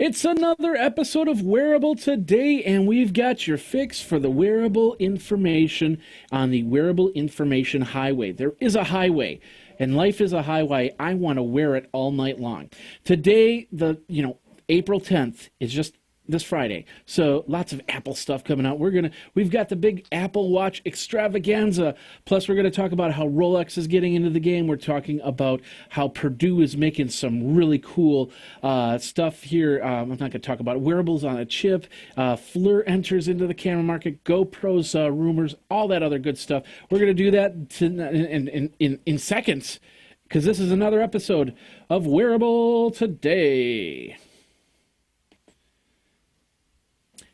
It's another episode of Wearable Today, and we've got your fix for the wearable information on the wearable information highway. There is a highway, and life is a highway. I want to wear it all night long. Today, April 10th is just this Friday. So lots of Apple stuff coming out. We've got the big Apple Watch Extravaganza. Plus we're going to talk about how Rolex is getting into the game. We're talking about how Purdue is making some really cool stuff here. I'm not going to talk about wearables on a chip. FLIR enters into the camera market. GoPro's rumors, all that other good stuff. We're going to do that in seconds, because this is another episode of Wearable Today.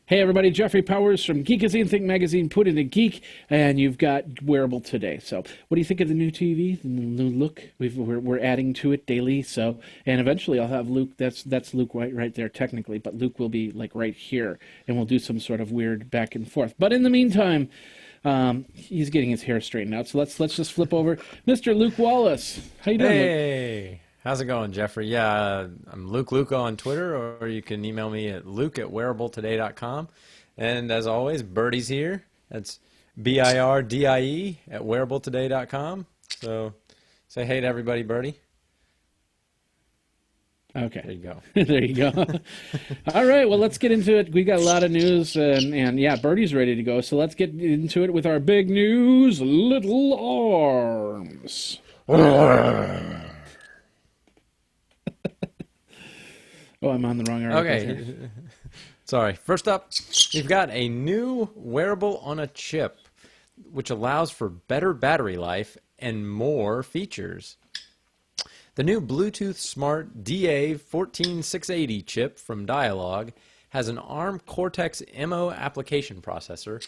Hey everybody, Jeffrey Powers from Geekazine, Think Magazine, Put in a Geek, and you've got Wearable Today. So what do you think of the new TV, the new look? We're adding to it daily, and eventually I'll have Luke, that's Luke right there technically, but Luke will be like right here, and we'll do some sort of weird back and forth. But in the meantime, he's getting his hair straightened out, so let's just flip over. Mr. Luke Wallace, how you doing, Luke? Hey! How's it going, Jeffrey? Yeah, I'm Luke Luco on Twitter, or you can email me at luke@wearabletoday.com. And as always, Birdie's here. That's BIRDIE at wearabletoday.com. So say hey to everybody, Birdie. Okay. There you go. There you go. All right, well, let's get into it. We got a lot of news, and yeah, Birdie's ready to go. So let's get into it with our big news, Little Arms. Oh, I'm on the wrong article. Okay. Sorry. First up, we've got a new wearable on a chip, which allows for better battery life and more features. The new Bluetooth Smart DA14680 chip from Dialog has an ARM Cortex-M0 application processor,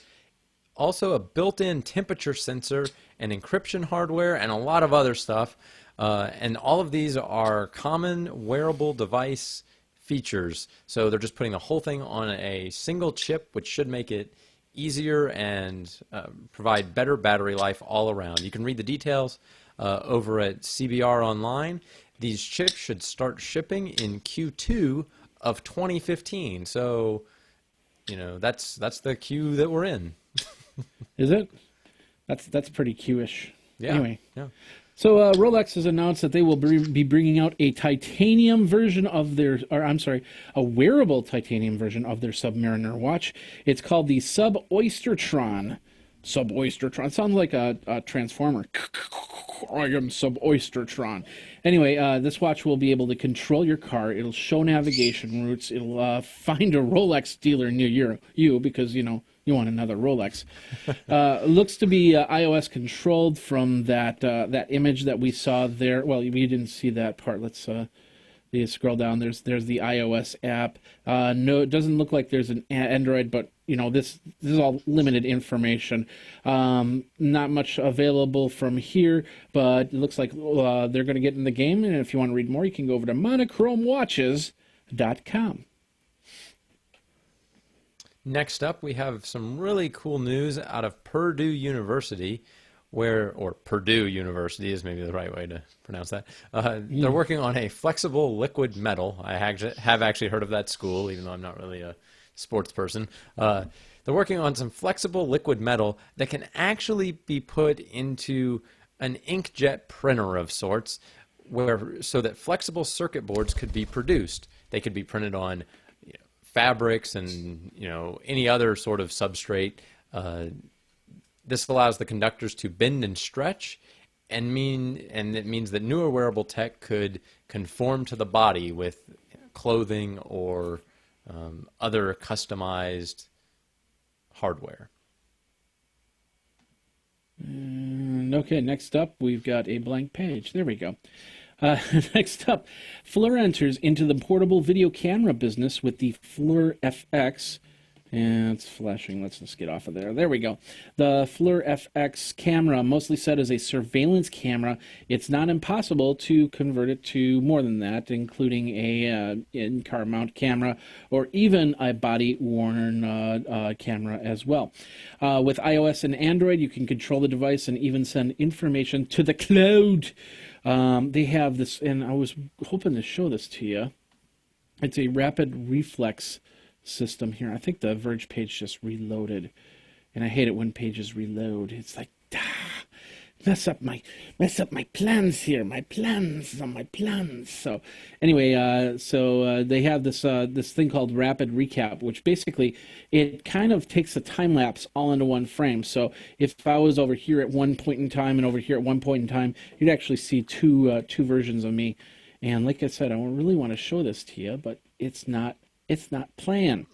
also a built-in temperature sensor and encryption hardware, and a lot of other stuff. And all of these are common wearable device features. So they're just putting the whole thing on a single chip, which should make it easier and provide better battery life all around. You can read the details over at CBR Online. These chips should start shipping in Q2 of 2015. So, that's the queue that we're in. Is it? That's pretty Q-ish. Yeah. Anyway. Yeah. So Rolex has announced that they will be bringing out a titanium version of a wearable titanium version of their Submariner watch. It's called the Sub-Oystertron. Sub-Oystertron. It sounds like a transformer. I am Sub-Oystertron. Anyway, this watch will be able to control your car. It'll show navigation routes. It'll find a Rolex dealer near you because, you want another Rolex. Looks to be iOS controlled from that image that we saw there. Well, we didn't see that part. Let's scroll down. There's the iOS app. No, it doesn't look like there's an Android, but this is all limited information. Not much available from here, but it looks like they're going to get in the game. And if you want to read more, you can go over to monochromewatches.com. Next up, we have some really cool news out of Purdue University, or Purdue University is maybe the right way to pronounce that. They're working on a flexible liquid metal. I have actually heard of that school, even though I'm not really a sports person. They're working on some flexible liquid metal that can actually be put into an inkjet printer of sorts, so that flexible circuit boards could be produced. They could be printed on fabrics and any other sort of substrate. This allows the conductors to bend and stretch, and it means that newer wearable tech could conform to the body with clothing or other customized hardware. Okay, next up we've got a blank page. There we go. Next up, FLIR enters into the portable video camera business with the FLIR FX. And it's flashing. Let's just get off of there. There we go. The FLIR FX camera, mostly set as a surveillance camera. It's not impossible to convert it to more than that, including a in-car mount camera or even a body-worn camera as well. With iOS and Android, you can control the device and even send information to the cloud. They have this, and I was hoping to show this to you. It's a rapid reflex system here. I think the Verge page just reloaded, and I hate it when pages reload. It's like, mess up my plans here. My plans on my plans. So anyway, they have this thing called Rapid Recap, which basically it kind of takes a time lapse all into one frame. So if I was over here at one point in time and over here at one point in time, you'd actually see two versions of me. And like I said, I really want to show this to you, but it's not playing.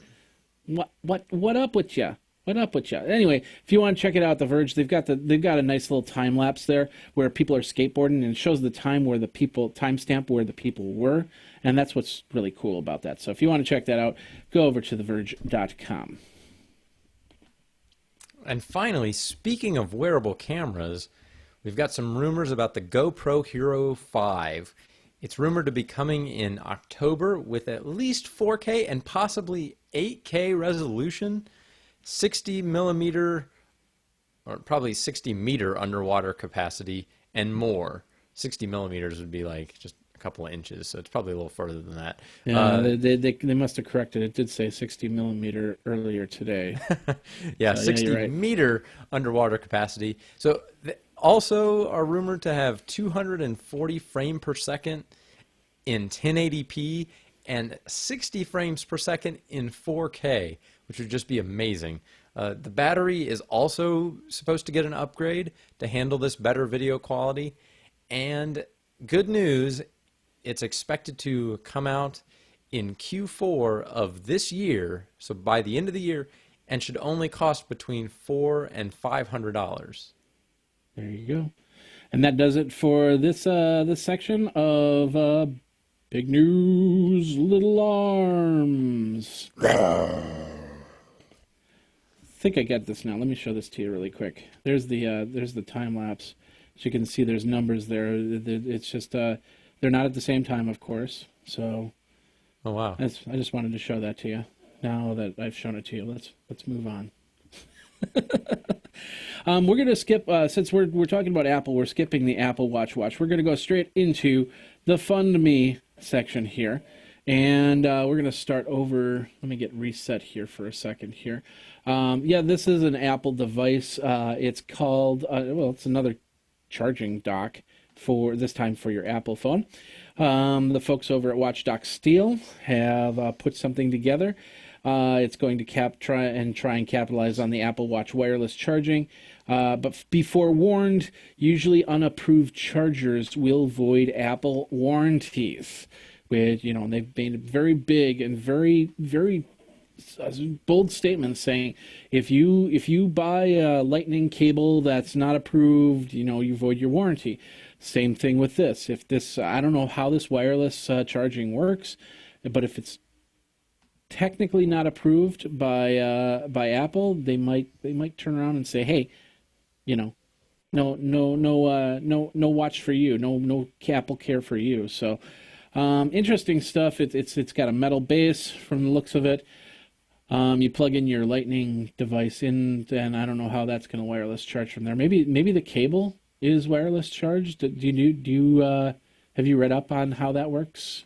What up with you? What up with you? Anyway, if you want to check it out, The Verge, they've got a nice little time lapse there where people are skateboarding, and it shows the time where the people timestamp where the people were, and that's what's really cool about that. So if you want to check that out, go over to theverge.com. And finally, speaking of wearable cameras, we've got some rumors about the GoPro Hero 5. It's rumored to be coming in October with at least 4K and possibly 8K resolution. 60 millimeter, or probably 60 meter underwater capacity and more. 60 millimeters would be like just a couple of inches, so it's probably a little further than that. Yeah, they must have corrected. It did say 60 millimeter earlier today. Yeah, 60 right. meter underwater capacity. So also are rumored to have 240 frame per second in 1080p and 60 frames per second in 4K, which would just be amazing. The battery is also supposed to get an upgrade to handle this better video quality. And good news, it's expected to come out in Q4 of this year, so by the end of the year, and should only cost between $400 and $500. There you go. And that does it for this section of Big News, Little Arms. I think I get this now. Let me show this to you really quick. There's the time lapse. As you can see, there's numbers there. It's just they're not at the same time, of course. So, oh wow! I just wanted to show that to you. Now that I've shown it to you, let's move on. We're gonna skip since we're talking about Apple. We're skipping the Apple Watch. We're gonna go straight into the Fund Me section here. And we're going to start over. Let me get reset here for a second here. Yeah, this is an Apple device. It's called, well, it's another charging dock for this time for your Apple phone. The folks over at Watchdog Steel have put something together. It's going to try and capitalize on the Apple Watch wireless charging. But be forewarned, usually unapproved chargers will void Apple warranties. With, you know, they've made very big and very, very bold statements saying if you buy a lightning cable that's not approved, you know, you void your warranty. Same thing with this. If this, I don't know how this wireless charging works, but if it's technically not approved by Apple, they might turn around and say, hey, you know, no watch for you, no Apple Care for you. So. Interesting stuff. It's got a metal base from the looks of it. You plug in your Lightning device in, and I don't know how that's going to wireless charge from there. Maybe the cable is wireless charged. Have you read up on how that works?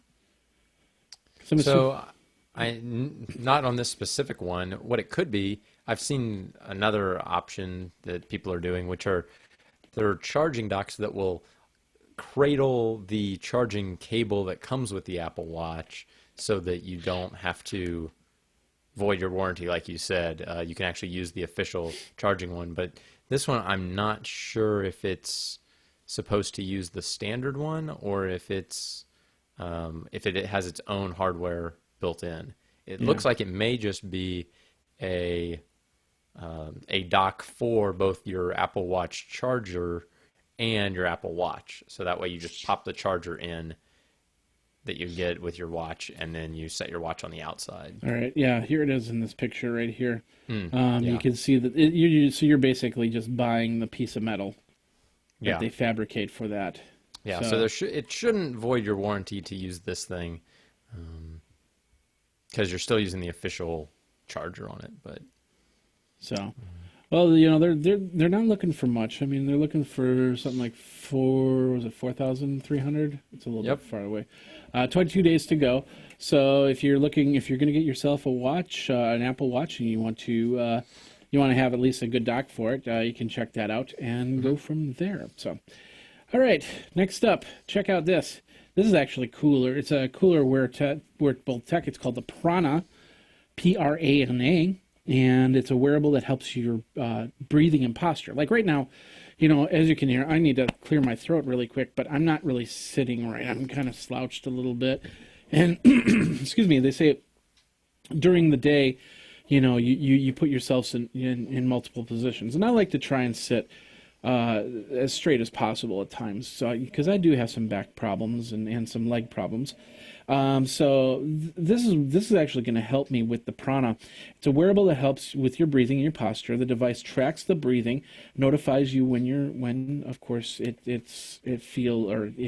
So, not on this specific one. What it could be, I've seen another option that people are doing, which are there are charging docks that will cradle the charging cable that comes with the Apple Watch so that you don't have to void your warranty, like you said. You can actually use the official charging one, but this one I'm not sure if it's supposed to use the standard one or if it's if it has its own hardware built in. It looks like it may just be a dock for both your Apple Watch charger and your Apple Watch. So that way you just pop the charger in that you get with your watch, and then you set your watch on the outside. All right, yeah, here it is in this picture right here. Yeah. You can see that so you're basically just buying the piece of metal that they fabricate for that. Yeah, so it shouldn't void your warranty to use this thing because you're still using the official charger on it. But Well, they're not looking for much. I mean, they're looking for something like 4,300? It's a little Yep. bit far away. 22 days to go. So if you're going to get yourself a watch, an Apple Watch, and you want to have at least a good dock for it, you can check that out and go from there. So, all right, next up, check out this. This is actually cooler. It's a cooler wearable tech. It's called the Prana, Prana, and it's a wearable that helps your breathing and posture. Like right now, as you can hear, I need to clear my throat really quick, but I'm not really sitting right. I'm kind of slouched a little bit. And, excuse me, they say during the day, you put yourselves in multiple positions. And I like to try and sit as straight as possible at times, so because I do have some back problems and some leg problems. This is actually going to help me with the Prana. It's a wearable that helps with your breathing and your posture. The device tracks the breathing, notifies you when of course it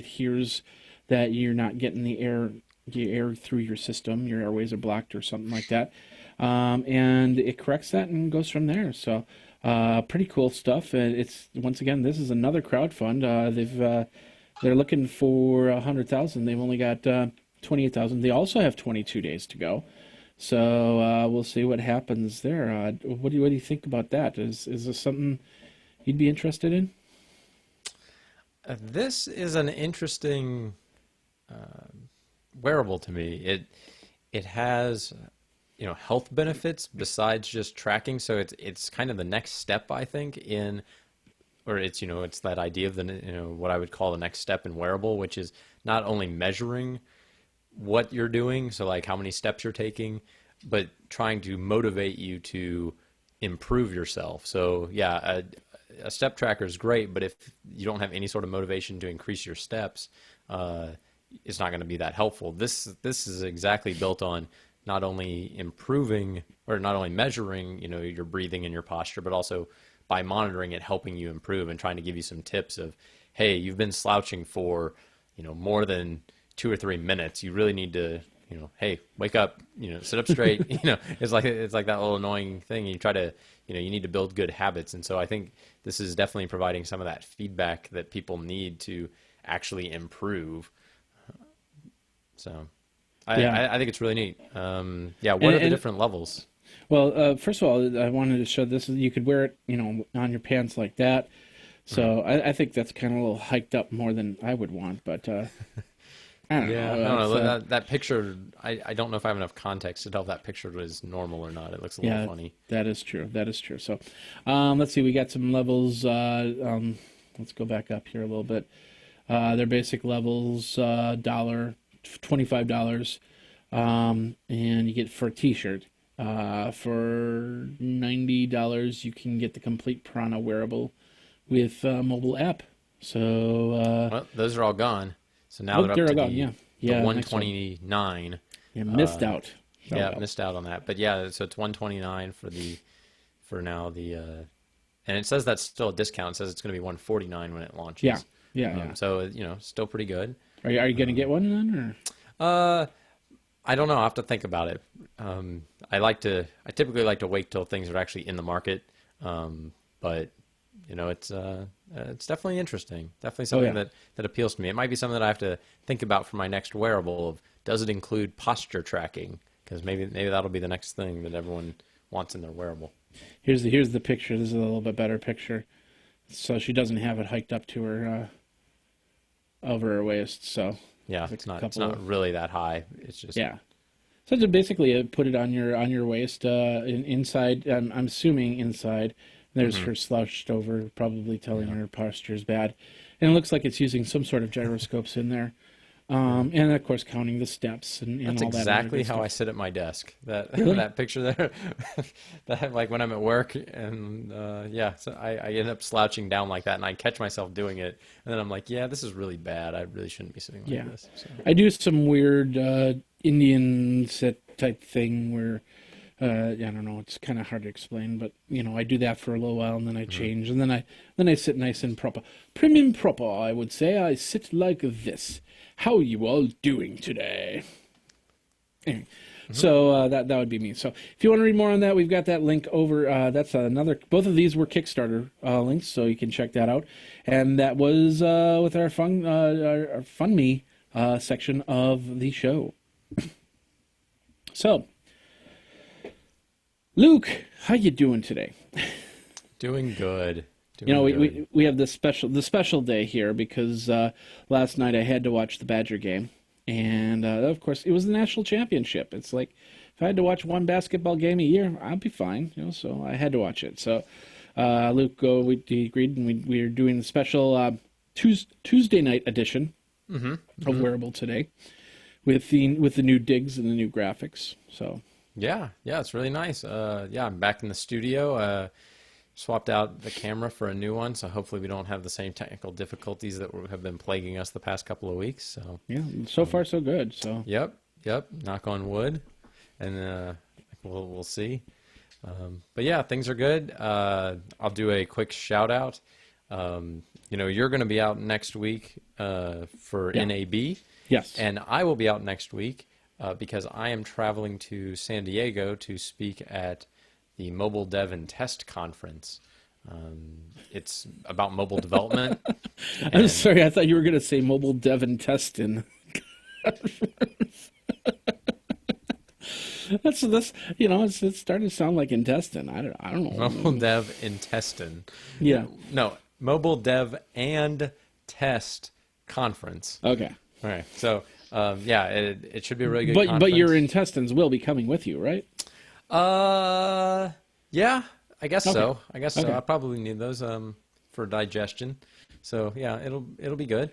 hears that you're not getting the air through your system, your airways are blocked or something like that, and it corrects that and goes from there. So pretty cool stuff. It's once again, this is another crowdfund. They're looking for 100,000. They've only got 28,000. They also have 22 days to go. So we'll see what happens there. What do you think about that? Is this something you'd be interested in? This is an interesting wearable to me. It has health benefits besides just tracking. So it's kind of the next step, I think, it's that idea of what I would call the next step in wearable, which is not only measuring what you're doing, so like how many steps you're taking, but trying to motivate you to improve yourself. So yeah, a step tracker is great, but if you don't have any sort of motivation to increase your steps, it's not going to be that helpful. This is exactly built on not only improving or not only measuring, your breathing and your posture, but also by monitoring it, helping you improve and trying to give you some tips of, hey, you've been slouching for, more than 2 or 3 minutes. You really need to, hey, wake up, sit up straight. It's like that little annoying thing. You try to, you need to build good habits. And so I think this is definitely providing some of that feedback that people need to actually improve. So I think it's really neat. What are the different levels? Well, first of all, I wanted to show this. You could wear it, on your pants like that. So I think that's kind of a little hiked up more than I would want, but I don't know. I don't know. That picture, I don't know if I have enough context to tell if that picture was normal or not. It looks a little funny. That is true. So let's see. We got some levels. Let's go back up here a little bit. Their basic levels, $25, and you get for a T-shirt. For $90, you can get the complete Prana wearable with mobile app. So well, those are all gone. So now they're up to the 129. Yeah, missed out. Missed out on that. But yeah, so it's 129 for now. And it says that's still a discount. It says it's going to be 149 when it launches. Yeah. So still pretty good. Are you going to get one then, or? I don't know. I'll have to think about it. I typically like to wait till things are actually in the market. But it's definitely interesting. Definitely something that appeals to me. It might be something that I have to think about for my next wearable. Of does it include posture tracking? Because maybe that'll be the next thing that everyone wants in their wearable. Here's the picture. This is a little bit better picture. So she doesn't have it hiked up to her over her waist. So yeah, it's not really that high. It's just So to basically put it on your waist, inside. I'm assuming inside. There's her slouched over, probably telling her posture is bad, and it looks like it's using some sort of gyroscopes in there, and of course counting the steps and that's all that. That's exactly how I sit at my desk. Really? That picture there, that like when I'm at work, and so I end up slouching down like that, and I catch myself doing it, and then I'm like, yeah, this is really bad. I really shouldn't be sitting like this. So. I do some weird Indian sit type thing where. I don't know. It's kind of hard to explain, but I do that for a little while, and then I change, and then I sit nice and proper, prim and proper. I would say I sit like this. How are you all doing today? Anyway, So that would be me. So if you want to read more on that, we've got that link over. That's another. Both of these were Kickstarter links, so you can check that out. And that was with our Fund Me section of the show. So, Luke, how you doing today? Doing good. We have the special day here because last night I had to watch the Badger game. And, of course, it was the national championship. It's like, if I had to watch one basketball game a year, I'd be fine, so I had to watch it. So, Luke, we agreed, and we are doing the special Tuesday night edition of Wearable Today with the new digs and the new graphics. So Yeah, it's really nice. I'm back in the studio. Swapped out the camera for a new one, so hopefully we don't have the same technical difficulties that have been plaguing us the past couple of weeks. So yeah, so far so good. So yep. Knock on wood, and we'll see. But yeah, things are good. I'll do a quick shout out. You're going to be out next week for NAB. Yes, and I will be out next week because I am traveling to San Diego to speak at the Mobile Dev and Test Conference. It's about mobile development. I'm sorry, I thought you were going to say Mobile Dev and Test in. That's it's starting to sound like intestine. I don't know. Mobile Dev Intestine. Yeah. No, Mobile Dev and Test Conference. Okay. All right. So, it should be a really good conference. But your intestines will be coming with you, right? Yeah, I guess so. Okay. I probably need those for digestion. So yeah, it'll be good.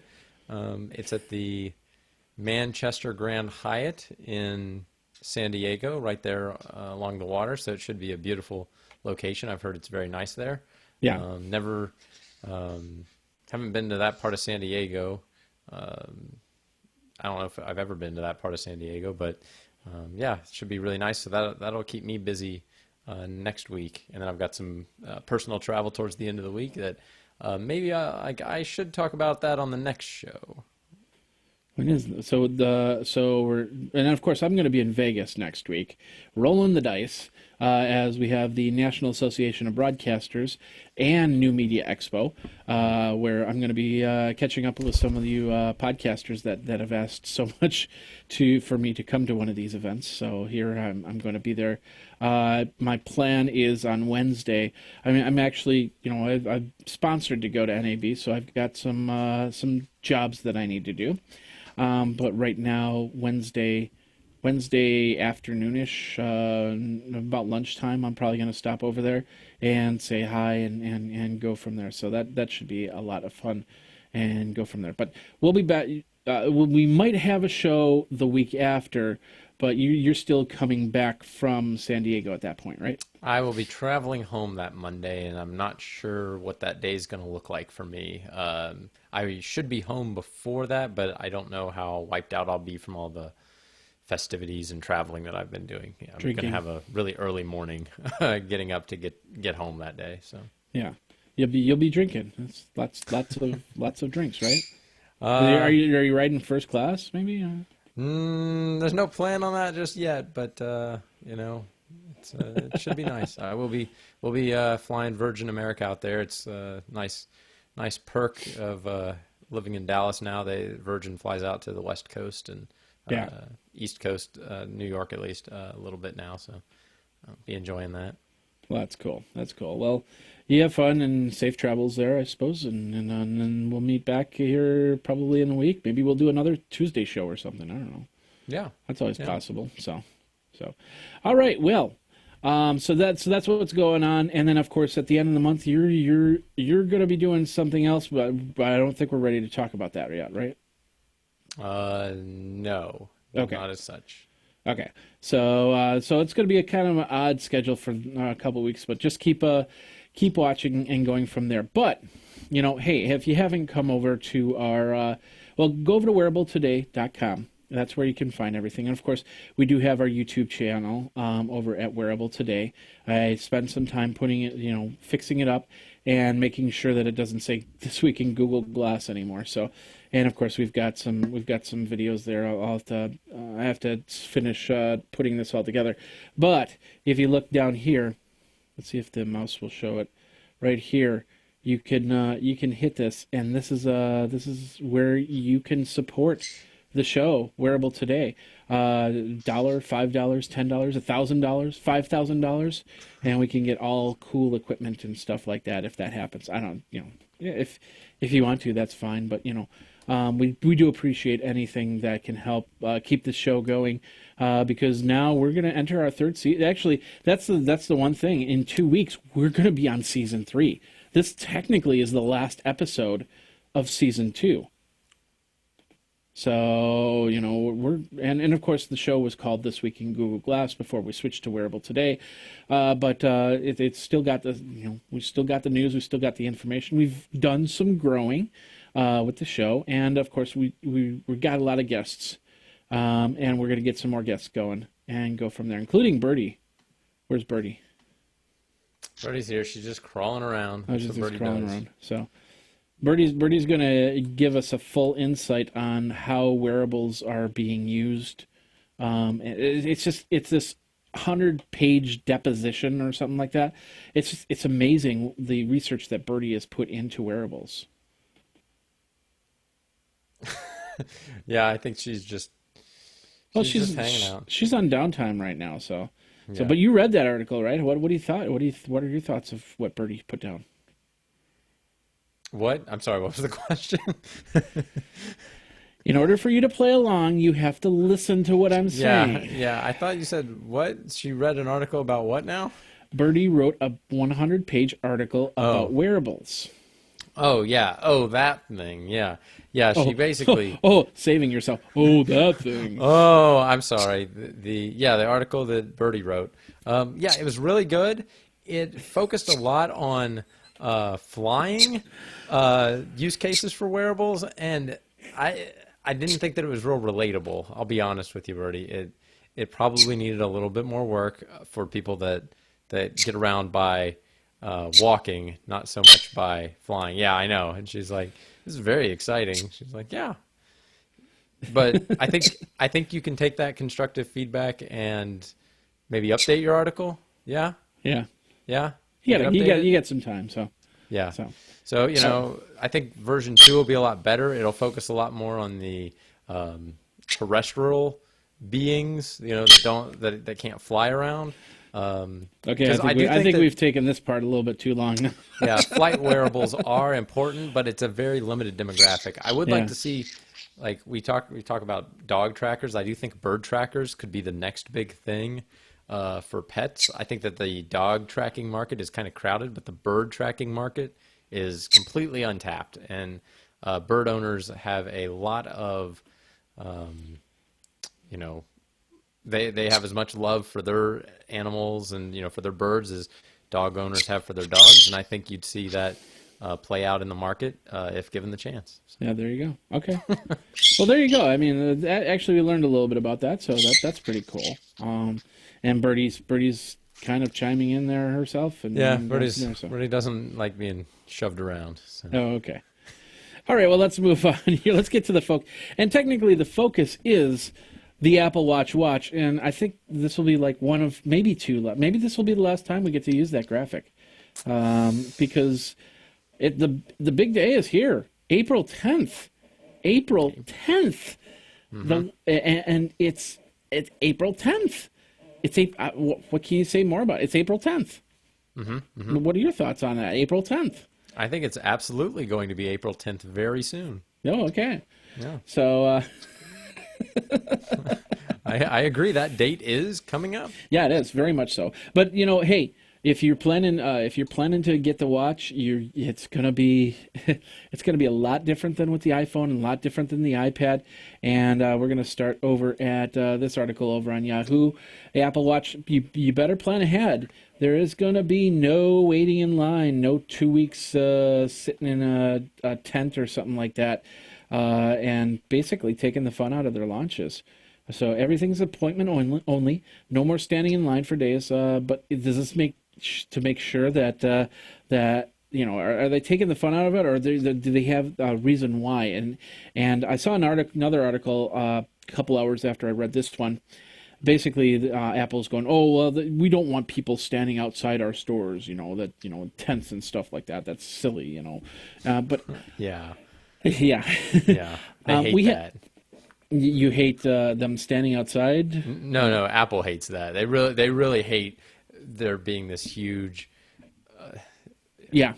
It's at the Manchester Grand Hyatt in San Diego, right there along the water. So it should be a beautiful location. I've heard it's very nice there. Yeah. Haven't been to that part of San Diego. I don't know if I've ever been to that part of San Diego, but it should be really nice. So that'll keep me busy next week, and then I've got some personal travel towards the end of the week that maybe I should talk about that on the next show. When is and of course I'm going to be in Vegas next week, rolling the dice as we have the National Association of Broadcasters and New Media Expo, where I'm going to be catching up with some of you podcasters that have asked so much for me to come to one of these events. So here I'm going to be there. My plan is on Wednesday. I mean, I'm actually, I've sponsored to go to NAB, so I've got some jobs that I need to do. But right now, Wednesday afternoonish, about lunchtime, I'm probably going to stop over there and say hi and go from there. So that should be a lot of fun and go from there. But we'll be back. We might have a show the week after, but you're still coming back from San Diego at that point, right? I will be traveling home that Monday, and I'm not sure what that day is going to look like for me. I should be home before that, but I don't know how wiped out I'll be from all the festivities and traveling that I've been doing. Yeah, I'm going to have a really early morning getting up to get home that day. So yeah, you'll be drinking. That's lots of drinks, right? Are you riding first class maybe? There's no plan on that just yet, but it should be nice. We'll be flying Virgin America out there. It's a nice perk of living in Dallas now. Virgin flies out to the West Coast and East Coast, New York at least, a little bit now. So I'll be enjoying that. Well, that's cool. Well, you have fun and safe travels there, I suppose, and then we'll meet back here probably in a week. Maybe we'll do another Tuesday show or something. I don't know. Yeah, that's always possible. So, all right. Well, so that's what's going on, and then of course at the end of the month you're going to be doing something else, but I don't think we're ready to talk about that yet, right? No, okay, not as such. Okay, so it's going to be a kind of an odd schedule for a couple of weeks, but just keep watching and going from there. But hey, if you haven't come over to our go over to wearabletoday.com That's where you can find everything. And of course, we do have our YouTube channel over at Wearable Today. I spent some time putting it, fixing it up and making sure that it doesn't say This Week in Google Glass anymore. So, and of course, we've got some videos there. I have to finish putting this all together. But if you look down here, let's see if the mouse will show it. Right here, you can hit this, and this is where you can support the show, Wearable Today. $1, $5, $10, $1,000, $5,000, and we can get all cool equipment and stuff like that if that happens. I don't, if you want to, that's fine. But we do appreciate anything that can help keep the show going, because now we're going to enter our third season. Actually, that's the one thing. In 2 weeks, we're going to be on season 3. This technically is the last episode of season 2. So, and of course the show was called This Week in Google Glass before we switched to Wearable Today. But it's still got we still got the news, we still got the information. We've done some growing with the show, and of course we got a lot of guests, and we're going to get some more guests going and go from there, including Birdie. Where's Birdie? Birdie's here. She's just crawling around. I was just crawling around. So Birdie's going to give us a full insight on how wearables are being used. It's this 100-page deposition or something like that. It's amazing the research that Birdie has put into wearables. Yeah, I think she's just just hanging out. She's on downtime right now, so. Yeah. But you read that article, right? What do you thought? What are your thoughts of what Birdie put down? What? I'm sorry, what was the question? In order for you to play along, you have to listen to what I'm saying. Yeah. I thought you said what? She read an article about what now? Birdie wrote a 100-page article about wearables. Oh, yeah. Oh, that thing. Yeah. Yeah, she basically... saving yourself. Oh, that thing. Oh, I'm sorry. The article that Birdie wrote. It was really good. It focused a lot on flying use cases for wearables, and I didn't think that it was real relatable. I'll be honest with you, Birdie. It probably needed a little bit more work for people that get around by walking, not so much by flying. Yeah, I know. And she's like, this is very exciting. She's like, yeah. But I think you can take that constructive feedback and maybe update your article. Yeah? Yeah. Yeah? You got some time, so. Yeah. So I think version 2 will be a lot better. It'll focus a lot more on the terrestrial beings, that can't fly around. Okay, I think we've taken this part a little bit too long now. Yeah, flight wearables are important, but it's a very limited demographic. I would like to see, like we talk about dog trackers. I do think bird trackers could be the next big thing for pets. I think that the dog tracking market is kind of crowded, but the bird tracking market is completely untapped, and bird owners have a lot of, They have as much love for their animals and for their birds as dog owners have for their dogs, and I think you'd see that play out in the market if given the chance. So. Yeah, there you go. Okay, well there you go. I mean, actually we learned a little bit about that, so that's pretty cool. And Birdie's kind of chiming in there herself. Birdie doesn't like being shoved around. So. Oh, okay. All right, well let's move on here. Let's get to the focus. And technically, the focus is the Apple Watch, and I think this will be like one of maybe two. Maybe this will be the last time we get to use that graphic, because the big day is here, April 10th. April 10th, and it's April 10th. What can you say more about it? It's April 10th. What are your thoughts on that? April 10th. I think it's absolutely going to be April 10th very soon. Oh, okay. Yeah. So. I agree. That date is coming up. Yeah, it is very much so. But hey, if you're planning to get the watch, it's gonna be a lot different than with the iPhone and a lot different than the iPad. And we're gonna start over at this article over on Yahoo. The Apple Watch, you better plan ahead. There is gonna be no waiting in line, no 2 weeks sitting in a tent or something like that. and basically taking the fun out of their launches. So everything's appointment only. No more standing in line for days. But does this make sure that are they taking the fun out of it, or do they have a reason why? And I saw another article a couple hours after I read this one. Basically, Apple's going, oh well, we don't want people standing outside our stores. Tents and stuff like that. That's silly. But Yeah. yeah, Yeah. I hate that. You hate them standing outside? No, Apple hates that. They really hate there being this huge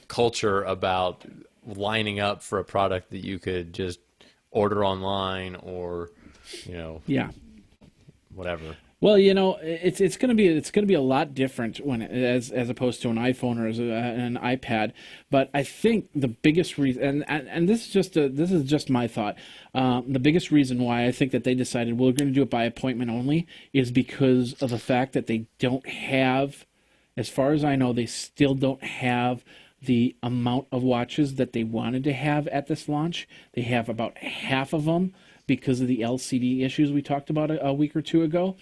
culture about lining up for a product that you could just order online or, whatever. Well, it's going to be a lot different as opposed to an iPhone or an iPad. But I think the biggest reason, and this is just my thought, the biggest reason why I think that they decided we're going to do it by appointment only is because of the fact that they don't have, as far as I know, they still don't have the amount of watches that they wanted to have at this launch. They have about half of them because of the LCD issues we talked about a week or two ago.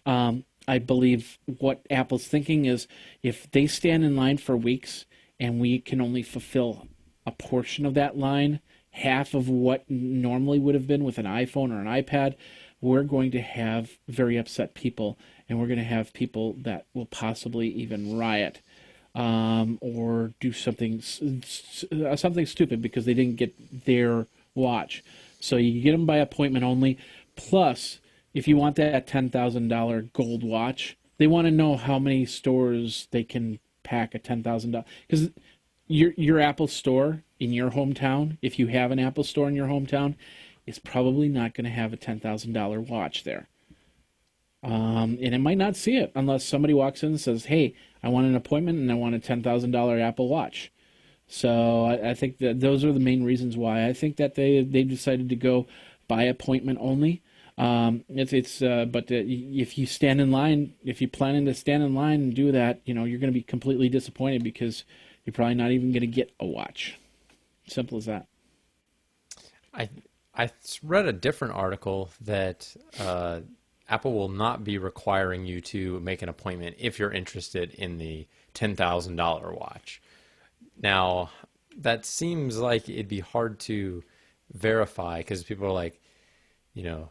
I believe what Apple's thinking is if they stand in line for weeks and we can only fulfill a portion of that line, half of what normally would have been with an iPhone or an iPad, we're going to have very upset people, and we're going to have people that will possibly even riot or do something stupid because they didn't get their watch. So you get them by appointment only. Plus, if you want that $10,000 gold watch, they want to know how many stores they can pack a $10,000. Because your Apple store in your hometown, if you have an Apple store in your hometown, is probably not going to have a $10,000 watch there. And it might not see it unless somebody walks in and says, hey, I want an appointment and I want a $10,000 Apple Watch. So I think that those are the main reasons why. I think that they decided to go by appointment only. But if you stand in line, if you're planning to stand in line and do that, you're going to be completely disappointed because you're probably not even going to get a watch. Simple as that. I read a different article that Apple will not be requiring you to make an appointment if you're interested in the $10,000 watch. Now, that seems like it'd be hard to verify because people are like, how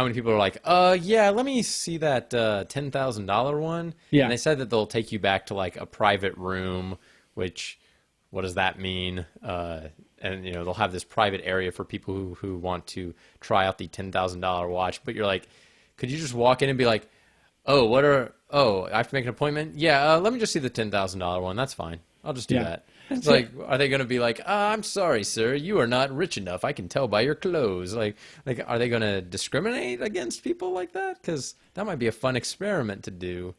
many people are like, yeah, let me see that $10,000 one. Yeah. And they said that they'll take you back to like a private room, which, what does that mean? And they'll have this private area for people who want to try out the $10,000 watch. But you're like, could you just walk in and be like, I have to make an appointment? Yeah, let me just see the $10,000 one. That's fine. I'll just do that. It's like, are they going to be like, I'm sorry, sir, you are not rich enough. I can tell by your clothes. Like, are they going to discriminate against people like that? Because that might be a fun experiment to do.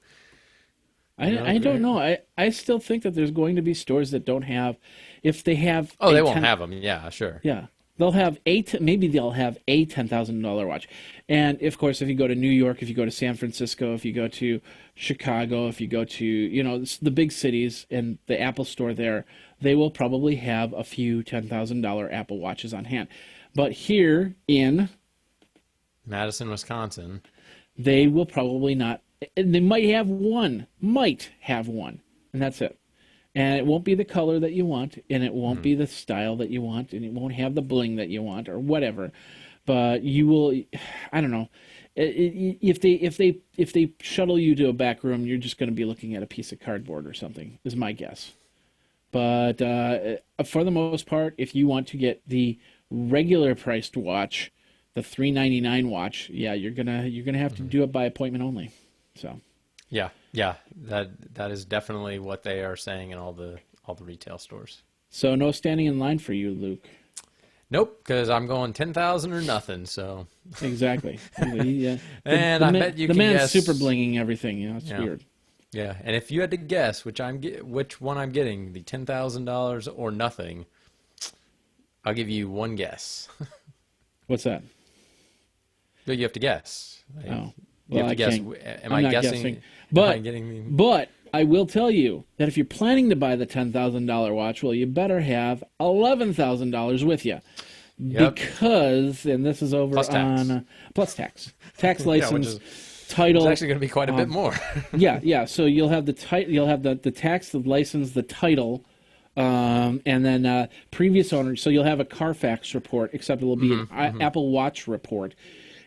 I don't know. I still think that there's going to be stores that don't have, if they have. Oh, they won't have them. Yeah, sure. Yeah. They'll have maybe they'll have a $10,000 watch. And of course, if you go to New York, if you go to San Francisco, if you go to Chicago, if you go to, the big cities and the Apple store there, they will probably have a few $10,000 Apple watches on hand. But here in Madison, Wisconsin, they will probably not. They might have one, and that's it. And it won't be the color that you want, and it won't be the style that you want, and it won't have the bling that you want, or whatever. But you will, I don't know. If they shuttle you to a back room, you're just going to be looking at a piece of cardboard or something, is my guess. But for the most part, if you want to get the regular priced watch, the $399 watch, yeah, you're gonna have to do it by appointment only. So. Yeah, that is definitely what they are saying in all the retail stores. So no standing in line for you, Luke. Nope, because I'm going 10,000 or nothing. So exactly. Yeah. And I bet you the can man's guess. super blinging everything. It's weird. Yeah, and if you had to guess which one I'm getting, the $10,000 or nothing, I'll give you one guess. What's that? But you have to guess. Oh. You have to guess. Am I guessing? But I will tell you that if you're planning to buy the $10,000 watch, well, you better have $11,000 with you. Yep. because, and this is over Plus tax. on plus tax Yeah, license, it's title. actually going to be quite a bit more. Yeah. So you'll have you'll have the tax, the license, the title, and then previous owner. So you'll have a Carfax report, except it'll be an Apple Watch report,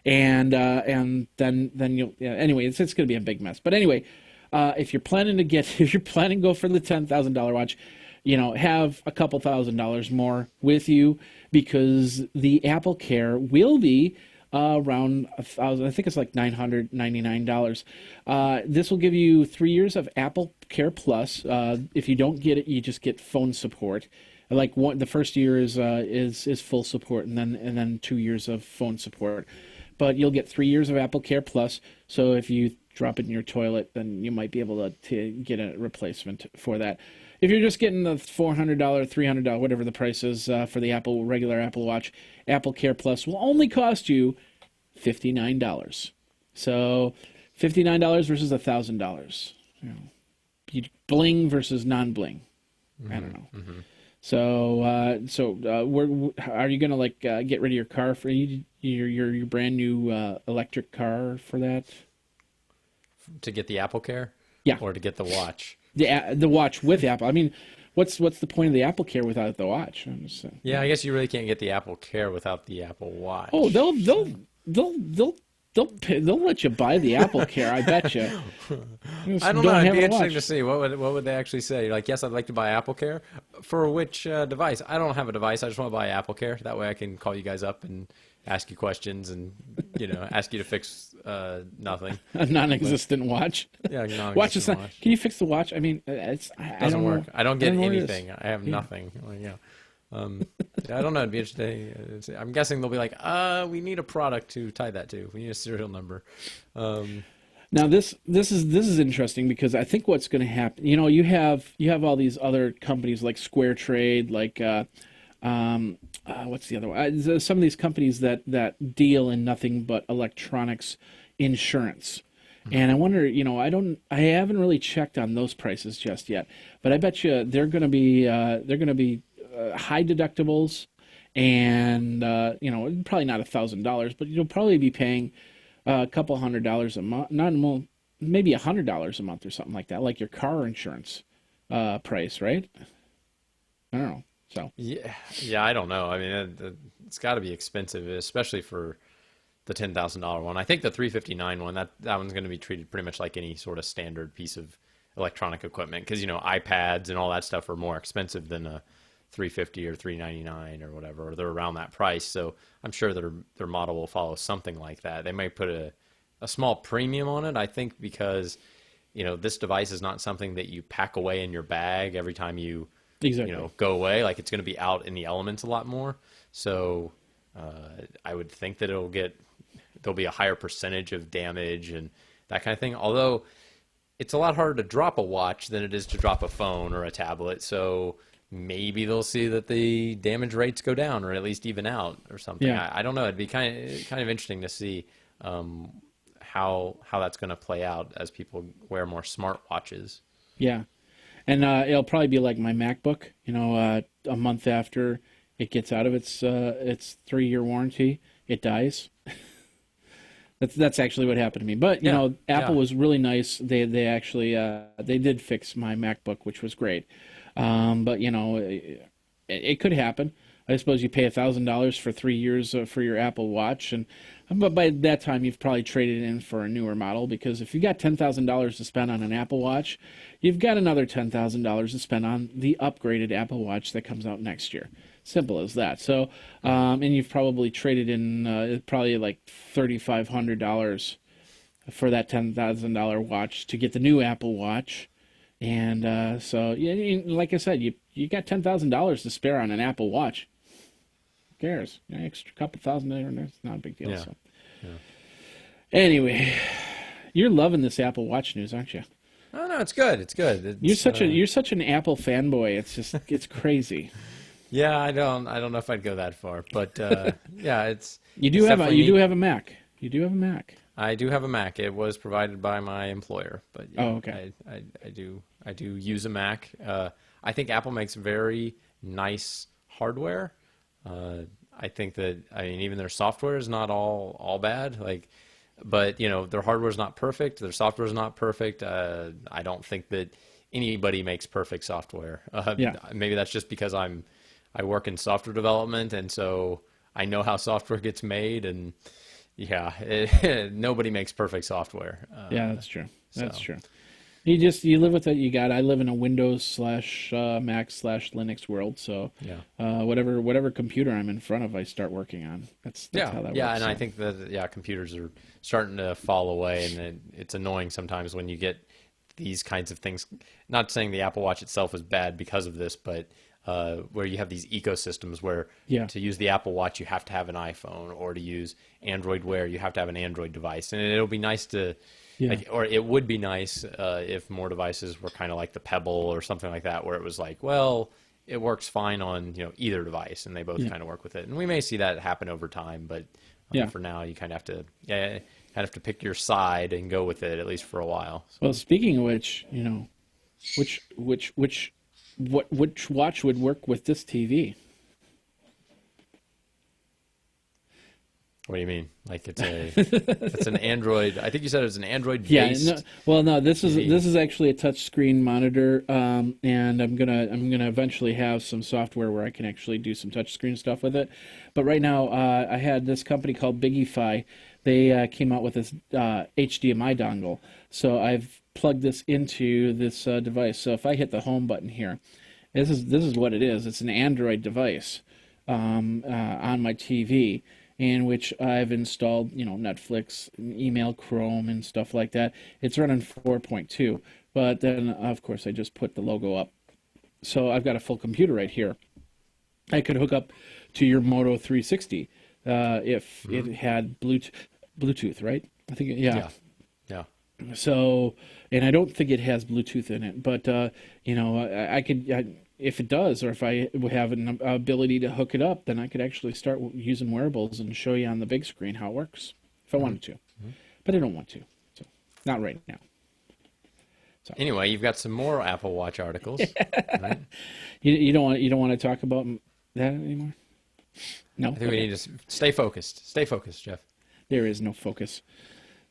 and then you'll anyway. It's going to be a big mess. But anyway, if you're planning to go for the $10,000 watch, have a couple $1,000s more with you, because the Apple Care will be around $1,000. I think it's like $999. This will give you 3 years of Apple Care Plus. If you don't get it, you just get phone support. Like the first year is full support, and then 2 years of phone support. But you'll get 3 years of Apple Care Plus. So if you drop it in your toilet, then you might be able to get a replacement for that. If you're just getting the $400, $300, whatever the price is for the regular Apple Watch, Apple Care Plus will only cost you $59. So $59 versus $1,000. Bling versus non-bling. I don't know. So are you gonna get rid of your car for your brand new electric car for that? To get the Apple Care? Yeah. Or to get the watch? The watch with Apple. I mean, what's the point of the Apple Care without the watch? Yeah, I guess you really can't get the Apple Care without the Apple Watch. Oh, they'll let you buy the Apple Care. I bet you. I don't know. It'd be interesting to see what would they actually say. You're like, yes, I'd like to buy Apple Care. For which device? I don't have a device. I just want to buy Apple Care. That way, I can call you guys up and ask you questions and ask you to fix nothing. A non-existent watch. Yeah, non-existent watch. Can you fix the watch? I mean, it doesn't work. I don't get anything. I have Yeah. nothing. I don't know. It'd be interesting. I'm guessing they'll be like, we need a product to tie that to. We need a serial number. Now this is interesting, because I think what's going to happen. You have all these other companies like Square Trade, like what's the other one? Some of these companies that deal in nothing but electronics insurance. And I wonder, I haven't really checked on those prices just yet, but I bet you they're going to be high deductibles, and probably not $1,000, but you'll probably be paying a couple $100 a month, maybe $100 a month or something like that, like your car insurance price, right? I don't know. So yeah, I don't know. I mean, it's got to be expensive, especially for the $10,000 one. I think the $359 one, that one's going to be treated pretty much like any sort of standard piece of electronic equipment, because iPads and all that stuff are more expensive than a $350 or $399 or whatever, or they're around that price. So I'm sure their model will follow something like that. They might put a small premium on it, I think, because this device is not something that you pack away in your bag every time you go away. Like, it's going to be out in the elements a lot more. So I would think that there'll be a higher percentage of damage and that kind of thing. Although it's a lot harder to drop a watch than it is to drop a phone or a tablet. So maybe they'll see that the damage rates go down, or at least even out or something. Yeah. I don't know. It'd be kind of interesting to see how that's going to play out as people wear more smart watches. Yeah. And it'll probably be like my MacBook, a month after it gets out of its 3-year warranty, it dies. That's actually what happened to me. But Apple was really nice. They actually they did fix my MacBook, which was great. But it could happen. I suppose you pay $1,000 for 3 years for your Apple Watch, but by that time you've probably traded in for a newer model, because if you got $10,000 to spend on an Apple Watch, you've got another $10,000 to spend on the upgraded Apple Watch that comes out next year. Simple as that. So, and you've probably traded in probably like $3,500 for that $10,000 watch to get the new Apple Watch. And so, like I said, you got $10,000 to spare on an Apple Watch. Who cares? An extra couple $1,000 there, it's not a big deal. Yeah. So. Yeah. Anyway, you're loving this Apple Watch news, aren't you? Oh no, it's good. It's good. You're such an Apple fanboy. It's crazy. Yeah, I don't know if I'd go that far, but yeah, You do have a Mac. You do have a Mac. I do have a Mac. It was provided by my employer, but yeah, okay. I do use a Mac. I think Apple makes very nice hardware. I think that, I mean, even their software is not all bad. Like, but you know, their hardware is not perfect. Their software is not perfect. I don't think that anybody makes perfect software. Yeah. Maybe that's just because I work in software development, and so I know how software gets made. And yeah, nobody makes perfect software. Yeah, that's true. That's So true. You live with it. I live in a Windows slash Mac slash Linux world. So yeah. whatever computer I'm in front of, I start working on. That's Yeah, how that yeah, works. and I So think that computers are starting to fall away, and it's annoying sometimes when you get these kinds of things. Not saying the Apple Watch itself is bad because of this, but where you have these ecosystems where yeah, to use the Apple Watch you have to have an iPhone, or to use Android Wear you have to have an Android device, and it'll be nice to. yeah, Like, or it would be nice if more devices were kind of like the Pebble or something like that, where it was like, well, it works fine on either device, and they both yeah, kind of work with it. And we may see that happen over time, but yeah. for now, you kind of have to pick your side and go with it at least for a while. So, Well, speaking of which, which watch would work with this TV? what do you mean? Like it's an Android? I think you said it was an Android Yeah, based no. This TV. is actually a touchscreen monitor, and I'm gonna eventually have some software where I can actually do some touchscreen stuff with it. But right now, I had this company called Bigify. They came out with this HDMI dongle, so I've plugged this into this device. So if I hit the home button here, this is what it is. It's an Android device on my TV, in which I've installed, Netflix, email, Chrome, and stuff like that. It's running 4.2, but then of course I just put the logo up. So I've got a full computer right here. I could hook up to your Moto 360 if it had Bluetooth, right? I think, yeah. Yeah, yeah. So, and I don't think it has Bluetooth in it, but I could, if it does, or if I have an ability to hook it up, then I could actually start using wearables and show you on the big screen how it works if I wanted to. But I don't want to, so not right now. So Anyway, you've got some more Apple Watch articles, right? you don't want to talk about that anymore? No, I think we need to stay focused. Stay focused, Jeff. there is no focus.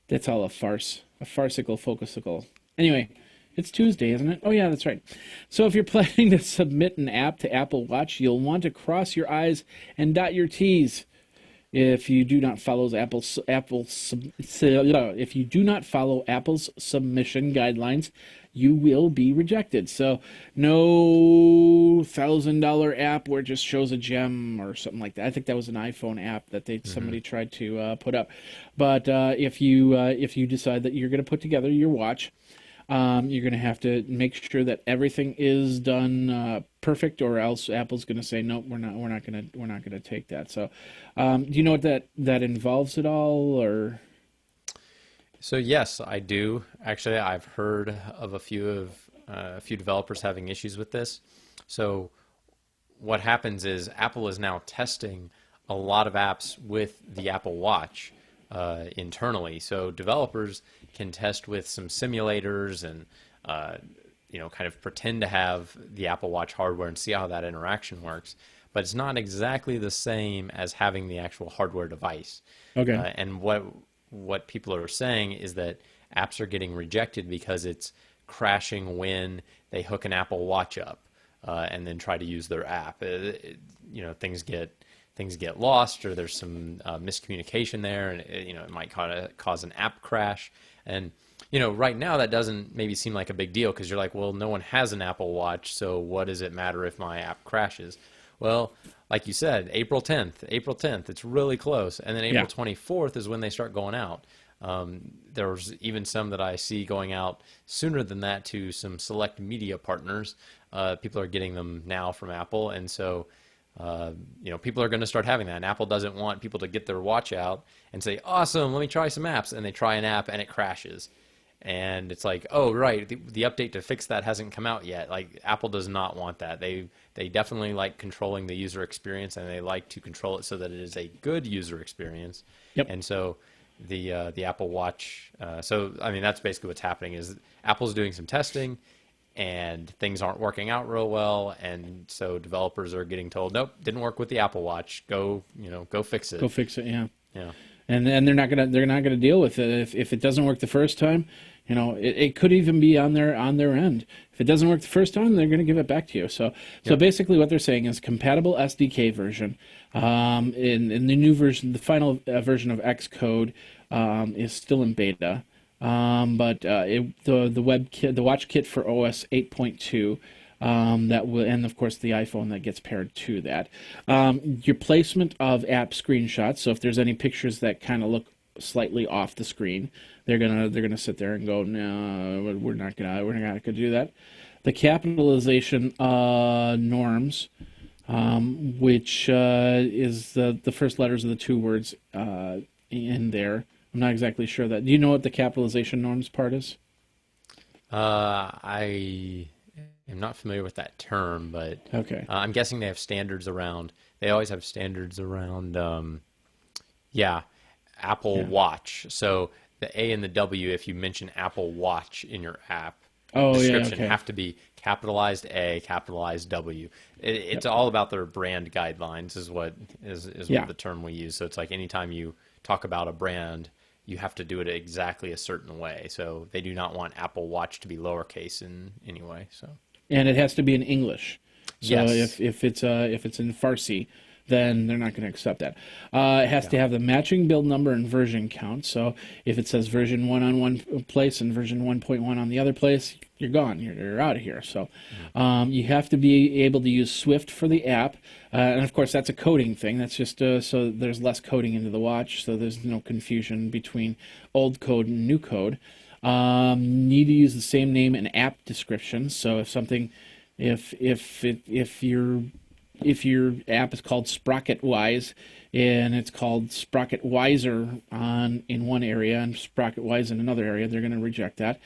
That's all a farce, a farcical focasicle. Anyway, it's Tuesday, isn't it? Oh, yeah, that's right. So if you're planning to submit an app to Apple Watch, you'll want to cross your I's and dot your T's. If you do not follow Apple's submission guidelines, you will be rejected. So no $1,000 app where it just shows a gem or something like that. I think that was an iPhone app that somebody tried to put up. But if you decide that you're going to put together your watch, you're going to have to make sure that everything is done perfect, or else Apple's going to say no, we're not going to take that. So, do you know what that involves at all, or? So yes, I do. Actually, I've heard of a few developers having issues with this. So what happens is Apple is now testing a lot of apps with the Apple Watch internally. So developers can test with some simulators and kind of pretend to have the Apple Watch hardware and see how that interaction works. But it's not exactly the same as having the actual hardware device. Okay. And what people are saying is that apps are getting rejected because it's crashing when they hook an Apple Watch up and then try to use their app. Things get lost, or there's some miscommunication there, and it might cause an app crash. And right now that doesn't maybe seem like a big deal, because you're like, well, no one has an Apple Watch, so what does it matter if my app crashes? Well, like you said, April 10th, it's really close. And then April 24th is when they start going out. There's even some that I see going out sooner than that to some select media partners. People are getting them now from Apple. And so, people are going to start having that. And Apple doesn't want people to get their watch out and say, awesome, let me try some apps. And they try an app and it crashes. And it's like, oh, right, the update to fix that hasn't come out yet. Like, Apple does not want that. They definitely like controlling the user experience, and they like to control it so that it is a good user experience. Yep. And so the Apple Watch, that's basically what's happening is Apple's doing some testing, and things aren't working out real well, and so developers are getting told, nope, didn't work with the Apple Watch. Go fix it. Go fix it. Yeah. Yeah. And they're not gonna deal with it if it doesn't work the first time. It could even be on their end. If it doesn't work the first time, they're gonna give it back to you. So basically, what they're saying is compatible SDK version. In the new version, the final version of Xcode is still in beta. But the watch kit for OS 8.2. That will, and of course the iPhone that gets paired to that. Your placement of app screenshots. So if there's any pictures that kind of look slightly off the screen, they're gonna sit there and go, no, we're not gonna do that. The capitalization norms, which is the first letters of the two words in there. I'm not exactly sure that. Do you know what the capitalization norms part is? I am not familiar with that term, but okay. I'm guessing they have standards around. They always have standards around. Apple Watch. So the A and the W, if you mention Apple Watch in your app description, have to be capitalized A, capitalized W. It's all about their brand guidelines, is what the term we use. So it's like anytime you talk about a brand, you have to do it exactly a certain way. So they do not want Apple Watch to be lowercase in any way. So, and it has to be in English. So yes. if it's in Farsi, then they're not going to accept that. It has to have the matching build number and version count. So if it says version 1 on one place and version 1.1 on the other place, you're gone. You're out of here. So you have to be able to use Swift for the app. And of course, that's a coding thing. That's just so there's less coding into the watch, so there's no confusion between old code and new code. Need to use the same name and app description. So if your app is called Sprocket Wise and it's called Sprocket Wiser in one area and Sprocket Wise in another area, they're going to reject that.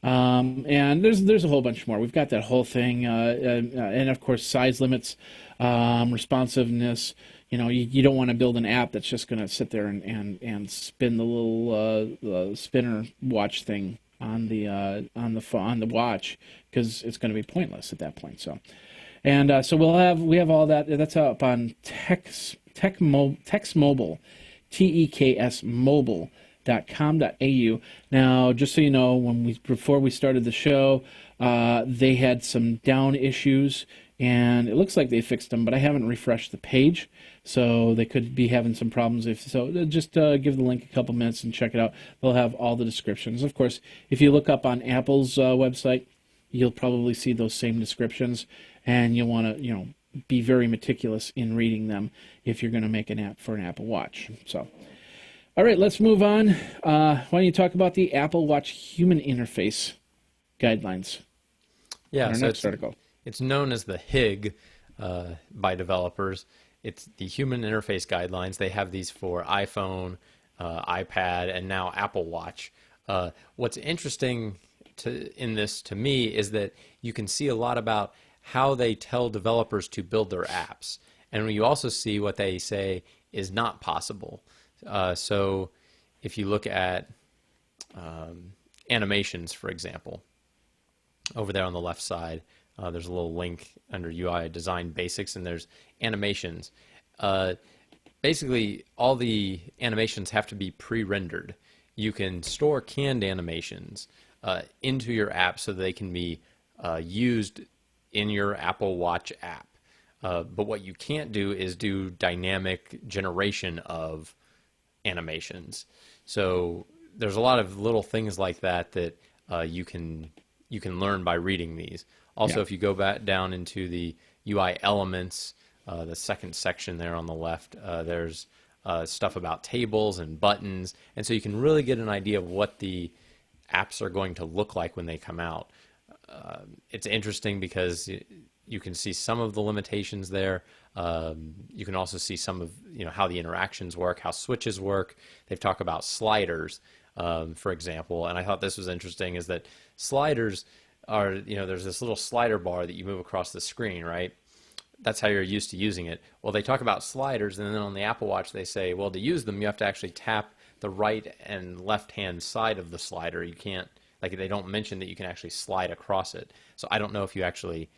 And there's a whole bunch more. We've got that whole thing, and of course size limits, responsiveness. You don't want to build an app that's just going to sit there and spin the little spinner watch thing on the watch, because it's going to be pointless at that point. So. And so we have all that. That's up on Tex Mobile, TEKS Mobile.com.au. Now, just so you know, before we started the show, they had some down issues, and it looks like they fixed them, but I haven't refreshed the page, so they could be having some problems. Just give the link a couple minutes and check it out. They'll have all the descriptions. Of course, if you look up on Apple's website, you'll probably see those same descriptions. And you'll want to, be very meticulous in reading them if you're going to make an app for an Apple Watch. So, all right, let's move on. Why don't you talk about the Apple Watch human interface guidelines? Yeah, our next article. It's known as the HIG by developers. It's the human interface guidelines. They have these for iPhone, iPad, and now Apple Watch. What's interesting in this to me is that you can see a lot about how they tell developers to build their apps. And you also see what they say is not possible. So if you look at animations, for example, over there on the left side, there's a little link under UI Design Basics, and there's animations. Basically, all the animations have to be pre-rendered. You can store canned animations into your app so they can be used in your Apple Watch app. But what you can't do is do dynamic generation of animations. So there's a lot of little things like that you can learn by reading these. Also, if you go back down into the UI elements, the second section there on the left, there's stuff about tables and buttons, and so you can really get an idea of what the apps are going to look like when they come out. It's interesting because you can see some of the limitations there. You can also see some of how the interactions work, how switches work. They've talked about sliders, for example, and I thought this was interesting, is that sliders are, there's this little slider bar that you move across the screen, right? That's how you're used to using it. Well, they talk about sliders, and then on the Apple Watch they say, well, to use them you have to actually tap the right and left hand side of the slider. You can't like they don't mention that you can actually slide across it. So I don't know if you actually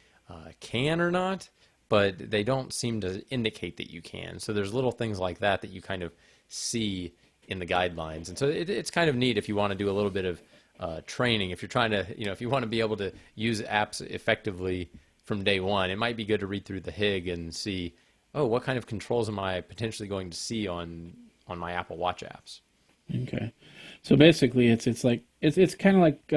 can or not, but they don't seem to indicate that you can. So there's little things like that that you kind of see in the guidelines. And so it's kind of neat if you want to do a little bit of training. If you're trying to, if you want to be able to use apps effectively from day one, it might be good to read through the HIG and see, oh, what kind of controls am I potentially going to see on my Apple Watch apps? Okay. So basically, it's kind of like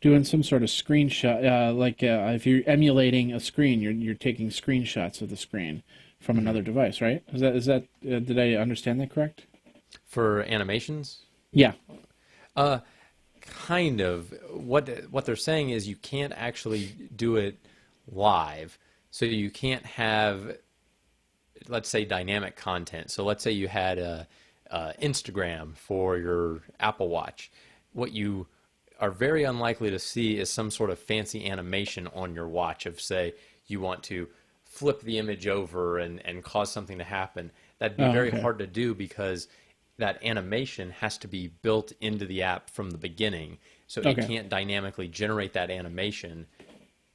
doing some sort of screenshot, if you're emulating a screen, you're taking screenshots of the screen from another device, right? Is that did I understand that correct? For animations? Yeah. Kind of. What they're saying is you can't actually do it live. So you can't have, let's say, dynamic content. So let's say you had Instagram for your Apple Watch. What you are very unlikely to see is some sort of fancy animation on your watch of, say, you want to flip the image over and cause something to happen. That'd be very hard to do because that animation has to be built into the app from the beginning. So it can't dynamically generate that animation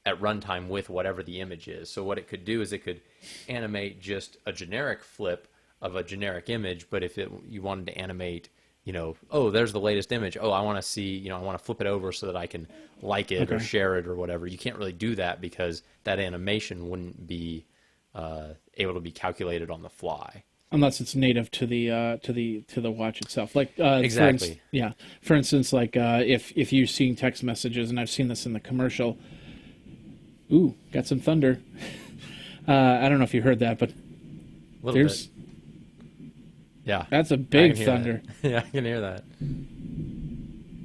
at runtime with whatever the image is. So what it could do is it could animate just a generic flip of a generic image, but if you wanted to animate, oh, there's the latest image. Oh, I want to see, I want to flip it over so that I can like it or share it or whatever. You can't really do that because that animation wouldn't be able to be calculated on the fly. Unless it's native to the watch itself, like exactly. For instance, like if you're seeing text messages, and I've seen this in the commercial. Ooh, got some thunder. I don't know if you heard that, but there's. Yeah, that's a big thunder. Yeah, I can hear that.